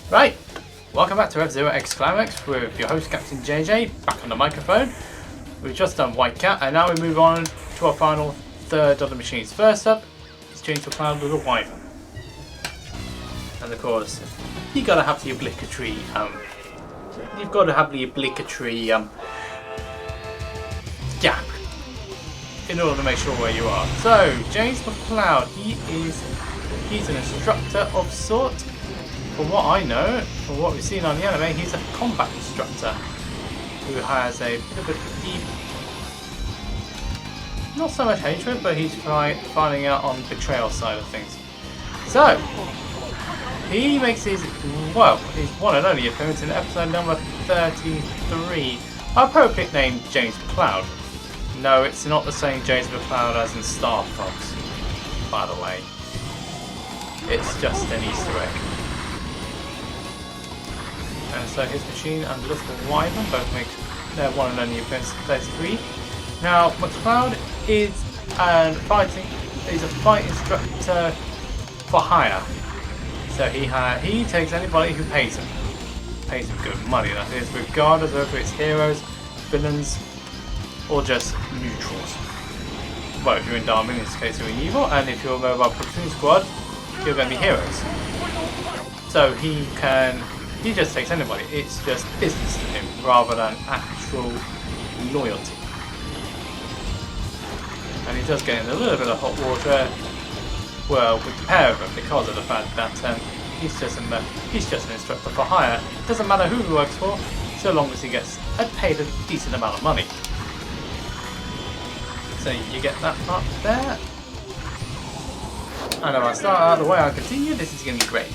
Right, welcome back to F-Zero X Climax with your host Captain JJ, back on the microphone. We've just done White Cat and now we move on to our final third of the machines. First up is Change to Cloud with a Wyvern. And of course, you gotta have the obligatory, gap in order to make sure where you are. So, James McCloud, he's an instructor of sort. From what I know, from what we've seen on the anime, he's a combat instructor who has a bit of a deep, not so much hatred, but he's finding out on betrayal side of things. So, he makes his one and only appearance in episode number 33, appropriate name James McCloud. No, it's not the same James McCloud as in Star Fox, by the way. It's just an Easter egg. And so his machine and the little Wyvern both make their one and only appearance in 33. Now, McCloud is a fight instructor for hire. So he takes anybody who pays him good money, that is, regardless of whether it's heroes, villains, or just neutrals. Well, if you're in Dark in this case you're in evil, and if you're a mobile platoon squad, you're going to be heroes. So he just takes anybody. It's just business to him rather than actual loyalty. And he does get in a little bit of hot water, well, with the pair of them, because of the fact that he's just an instructor for hire. It doesn't matter who he works for, so long as he gets paid a decent amount of money. So you get that part there. And if I start out of the way I continue, this is going to be great.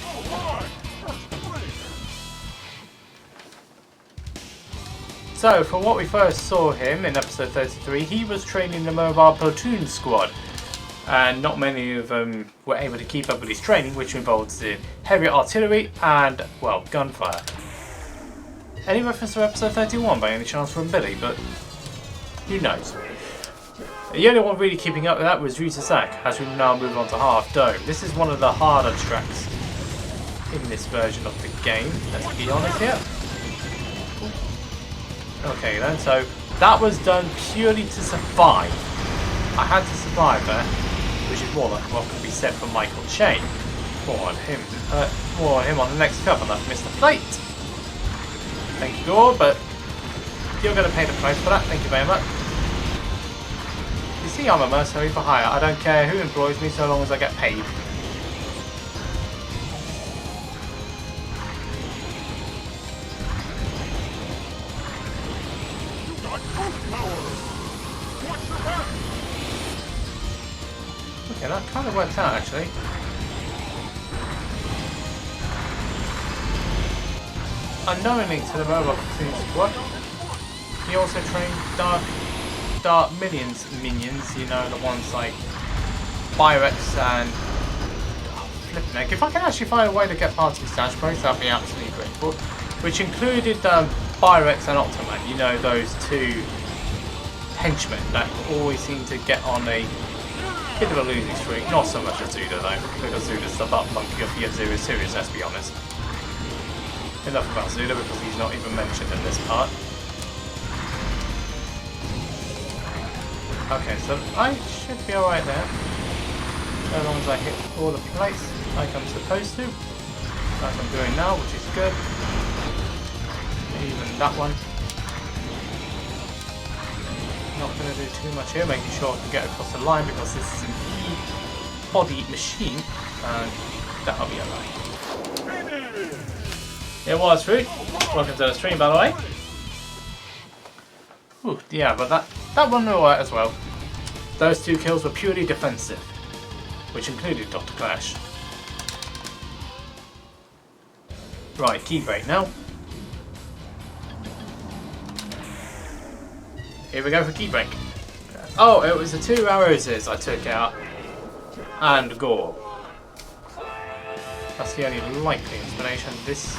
So, from what we first saw him in episode 33, he was training the mobile platoon squad. And not many of them were able to keep up with his training, which involves the heavy artillery and, well, gunfire. Any reference to episode 31 by any chance from Billy, but who knows. The only one really keeping up with that was Ryusasak, as we now move on to Half Dome. This is one of the harder tracks in this version of the game, let's be honest here. Okay then, so that was done purely to survive. I had to survive there, which is more like what could be said for Michael Shane. More on him on the next cover, that's Mr. Fate. Thank you, Gore, but you're going to pay the price for that, thank you very much. You see, I'm a mercenary for hire. I don't care who employs me so long as I get paid. Okay, that kind of worked out actually. Unknowingly to the mobile platoon squad, he also trained Dark minions, you know, the ones like Pyrex and flipping egg. If I can actually find a way to get past his stash points, I'd be absolutely grateful. Which included Pyrex and Optiman, you know, those two henchmen that always seem to get on a bit of a losing streak. Not so much Azuda though, because Azuda's the butt monkey of the F-Zero series, let's be honest. Enough about Azuda because he's not even mentioned in this part. Okay, so I should be alright there. As long as I hit all the plates like I'm supposed to. Like I'm doing now, which is good. Even that one. Not going to do too much here, making sure I can get across the line because this is an E-body machine. And that'll be alright. It was Fruit. Welcome to the stream, by the way. Ooh, yeah, but that one will work as well. Those two kills were purely defensive, which included Dr. Clash. Right, key break now. Here we go for key break. Oh, it was the two arrows I took out and Gore. That's the only likely explanation. This.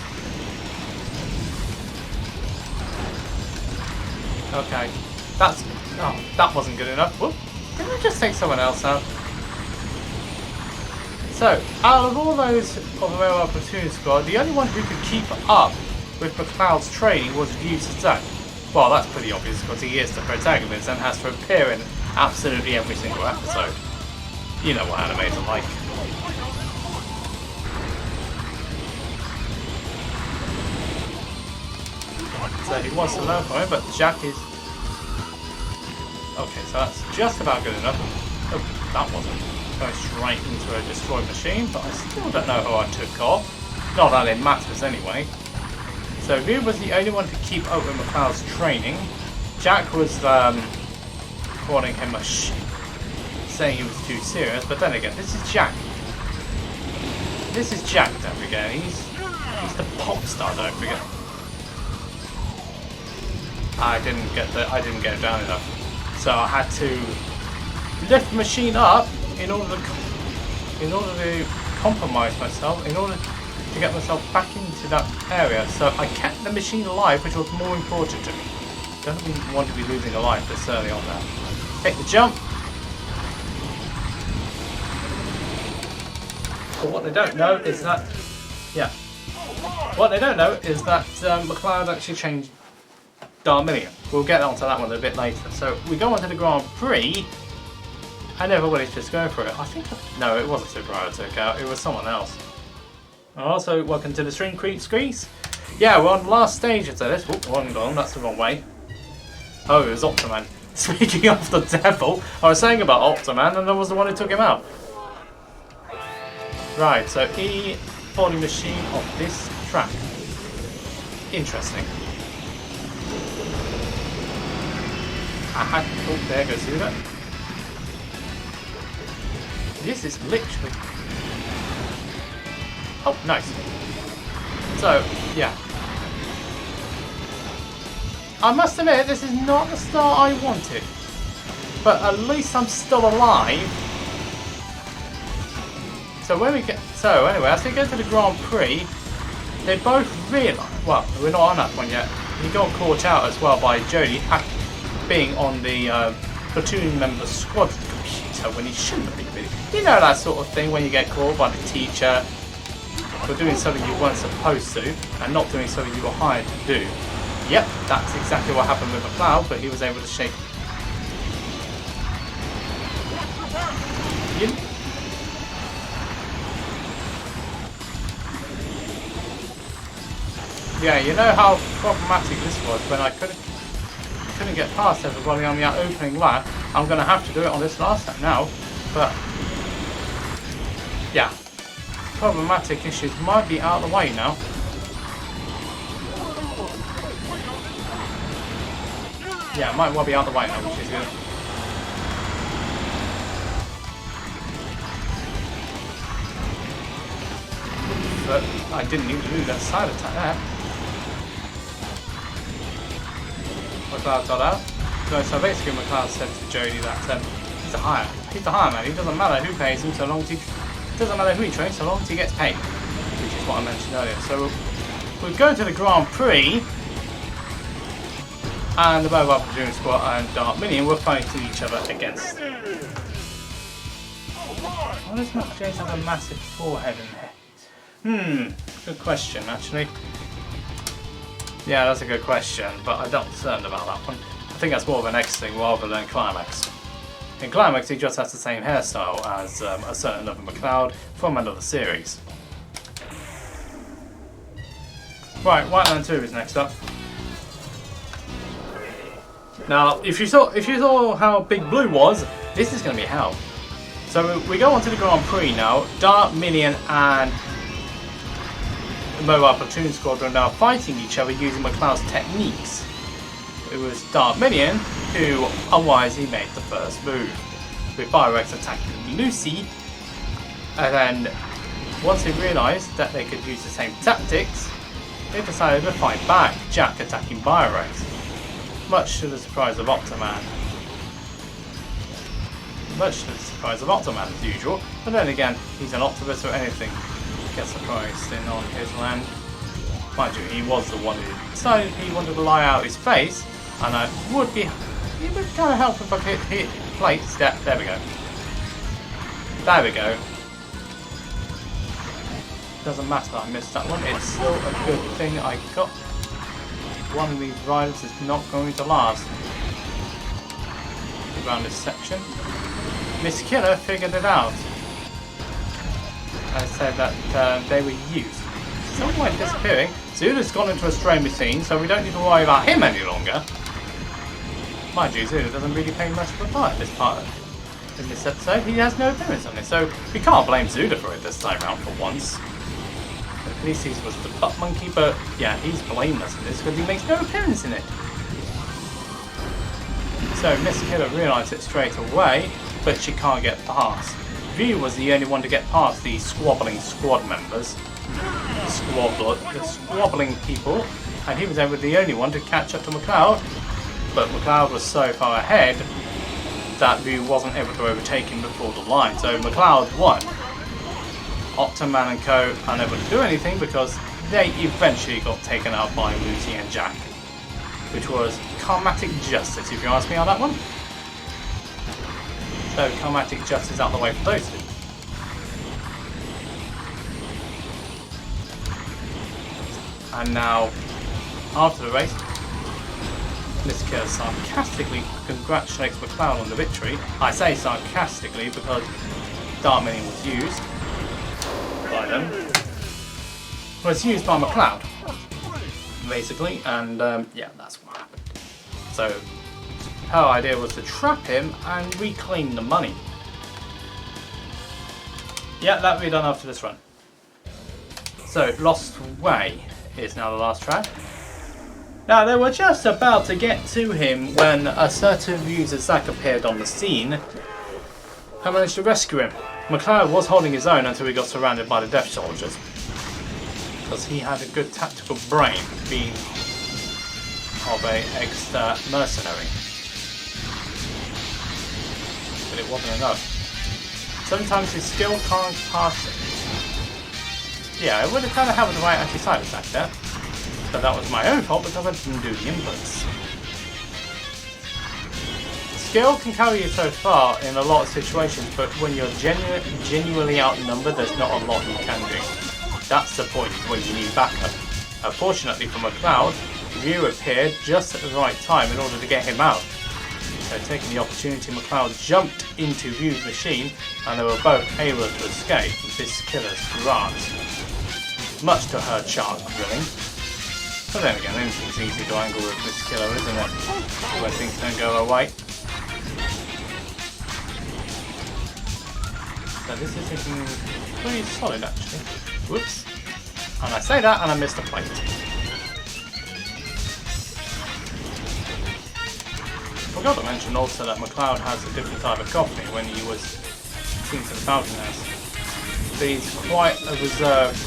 Okay, that wasn't good enough. Whoop. Didn't I just take someone else out? So, out of all those of the Mobile Platoon Squad, the only one who could keep up with McCloud's training was Ryu Suzuki. Well, that's pretty obvious because he is the protagonist and has to appear in absolutely every single episode. You know what animes are like. So he wants to learn from him, but Jack is... Okay, so that's just about good enough. Oh, that wasn't going straight into a destroyed machine, but I still don't know who I took off. Not that it matters anyway. So Ryu was the only one to keep up with McCloud's training. Jack was calling him a saying he was too serious, but then again, this is Jack. This is Jack, don't forget. He's the pop star, don't forget. I didn't get it down enough. So I had to lift the machine up in order to compromise myself, in order to get myself back into that area. So I kept the machine alive, which was more important to me. Don't even want to be losing a life this early on now. Take the jump. But what they don't know is that, McCloud actually changed Darminion. We'll get onto that one a bit later. So we go on to the Grand Prix, and everybody's just going for it. I think, no, it wasn't Super I took out, it was someone else. Also, welcome to the Stream Creep Screens. Yeah, we're on the last stage of this. Whoop, one gone, that's the wrong way. Oh, it was Optiman. Speaking of the devil, I was saying about Optiman, and I was the one who took him out. Right, so E-body machine of this track. Interesting. Oh, there goes Huda. This is literally... Oh, nice. So, yeah. I must admit, this is not the start I wanted. But at least I'm still alive. So when we get... So, anyway, as we go to the Grand Prix, they both realise... Well, we're not on that one yet. He got caught out as well by Jody being on the platoon member squad computer when he shouldn't have been. Really. You know that sort of thing when you get caught by the teacher for doing something you weren't supposed to and not doing something you were hired to do. Yep, that's exactly what happened with McCloud, but he was able to shake. Yeah, you know how problematic this was when I couldn't get past everybody on the opening lap. I'm going to have to do it on this last lap now, but yeah, problematic issues might be out of the way now. Yeah, it might well be out of the way now, which is good. But I didn't even do that side attack there. McCloud got out. So basically McCloud said to Jody that he's a hire man. It doesn't matter who pays him so long as it doesn't matter who he trains so long as he gets paid. Which is what I mentioned earlier. So we're going to the Grand Prix, and the Mobile Platoon Squad and Dark Minion were fighting each other against. Why does Matt Jace have a massive forehead in here? Good question actually. Yeah, that's a good question, but I'm not certain about that one. I think that's more of an X thing rather than Climax. In Climax, he just has the same hairstyle as a certain other McCloud from another series. Right, Whiteland 2 is next up. Now, if you saw how Big Blue was, this is going to be hell. So we go on to the Grand Prix now. Dark Minion and the Mobile Platoon Squad are now fighting each other using McCloud's techniques. It was Dark Minion who unwisely made the first move, with Fire-X attacking Lucy, and then once they realised that they could use the same tactics, they decided to fight back, Jack attacking Fire-X. Much to the surprise of Optiman. Much to the surprise of Optiman as usual, but then again, he's an Optimus, so anything gets surprised in on his land. Mind you, he was the one who decided he wanted to lie out his face, and it would kind of help if I could hit plates. There we go. There we go. Doesn't matter that I missed that one, it's still a good thing I got. One of these riders is not going to last. Around this section. Miss Killer figured it out. I said that they were used. Some went disappearing. Zulu's gone into a stray machine, so we don't need to worry about him any longer. Mind you, Zulu doesn't really pay much of a part in this episode. He has no appearance on it, so we can't blame Zulu for it this time around for once. The police was the butt monkey, but yeah, he's blameless in this because he makes no appearance in it. So Miss Killer realised it straight away, but she can't get past. View was the only one to get past the squabbling squad members. The squabbling people, and he was the only one to catch up to McLeod, but McLeod was so far ahead that View wasn't able to overtake him before the line, so McLeod won. Optiman and Co. unable to do anything because they eventually got taken out by Lucy and Jack, which was karmatic justice if you ask me on that one. So karmatic justice out the way for those two. And now, after the race, Miss Killer sarcastically congratulates McLeod on the victory. I say sarcastically because Dark Minion was used by them. Was used by McLeod, basically, and yeah, that's what happened. So, her idea was to trap him and reclaim the money. Yeah, that'll be done after this run. So, Lost Way is now the last track. Now, they were just about to get to him when a certain user Zack appeared on the scene and managed to rescue him. McLeod was holding his own until he got surrounded by the Death Soldiers, because he had a good tactical brain, being of an ex-mercenary. But it wasn't enough. Sometimes his skill can't pass it. Yeah, I would have kind of had the right anti-side attack there, but that was my own fault because I didn't do the inputs. Skill can carry you so far in a lot of situations, but when you're genuinely outnumbered, there's not a lot you can do. That's the point where you need backup. Unfortunately for McLeod, View appeared just at the right time in order to get him out. So taking the opportunity, McLeod jumped into View's machine and they were both able to escape this killer's grasp. Much to her chart grilling. But then again, anything's easy to angle with this killer, isn't it? When things don't go her way. So this is looking pretty solid actually. Whoops. And I say that and I missed a plate. Forgot to mention also that McLeod has a different type of coffee when he was seen to the Falcon House. So he's quite a reserved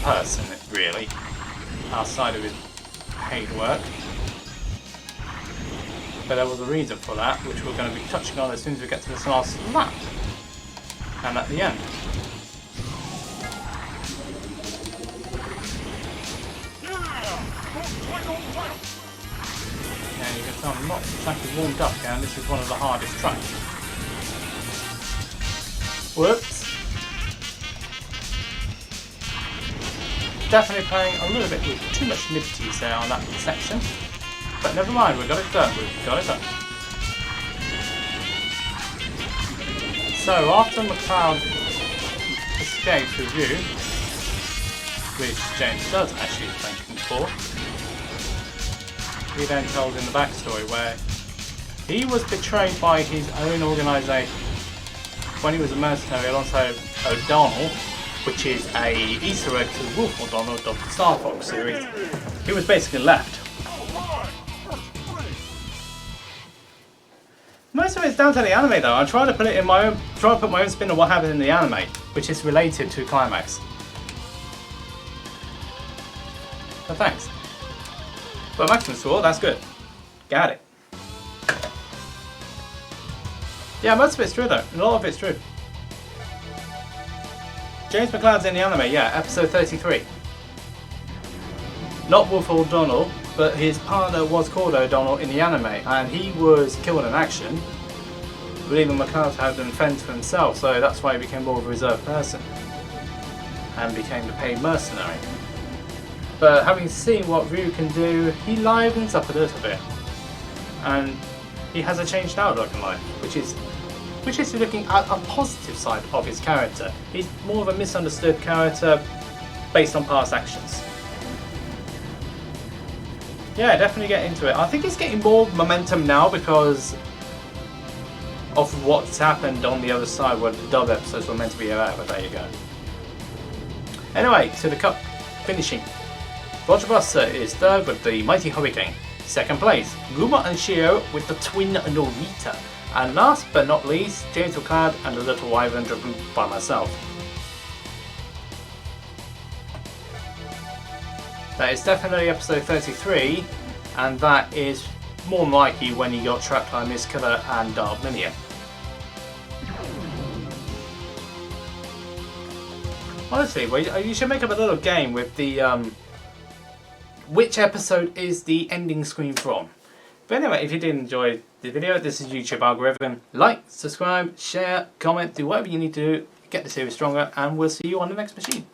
person really, outside of his paid work. But there was a reason for that, which we're going to be touching on as soon as we get to this last lap. And at the end. Yeah, you can tell I'm not exactly warmed up here, and this is one of the hardest tracks. Whoops. Definitely playing a little bit with too much liberties there on that section. But never mind, we got it done. We've got it done. So after McLeod escapes with View, which James does actually thank him for, he then tells in the backstory where he was betrayed by his own organisation when he was a mercenary alongside O'Donnell, which is a Easter egg to Wolf O'Donnell of the Star Fox series. He was basically left. Most of it's down to the anime though. I'm trying to put it in my own, trying to put my own spin on what happened in the anime, which is related to Climax. So thanks. But maximum score, that's good. Got it. Yeah, most of it's true though. A lot of it's true. James McLeod's in the anime, yeah, episode 33. Not Wolf O'Donnell, but his partner was called O'Donnell in the anime, and he was killed in action believing McCloud had them fend for himself, so that's why he became more of a reserved person and became the paid mercenary. But having seen what Ryu can do, he livens up a little bit, and he has a changed outlook in life, which is looking at a positive side of his character. He's more of a misunderstood character based on past actions. Yeah, definitely get into it. I think it's getting more momentum now because of what's happened on the other side where the dub episodes were meant to be about, but there you go. Anyway, to the cup finishing. Roger Buster is third with the Mighty Hurricane. Second place, Guma and Shio with the twin Norita. And last but not least, James McCloud and the Little Wyvern driven by myself. That is definitely episode 33, and that is more than likely when you got Trapline, Miss Killer and Dark Minion. Honestly, you should make up a little game with the which episode is the ending screen from. But anyway, if you did enjoy the video, this is YouTube algorithm. Like, subscribe, share, comment, do whatever you need to do, get the series stronger, and we'll see you on the next machine.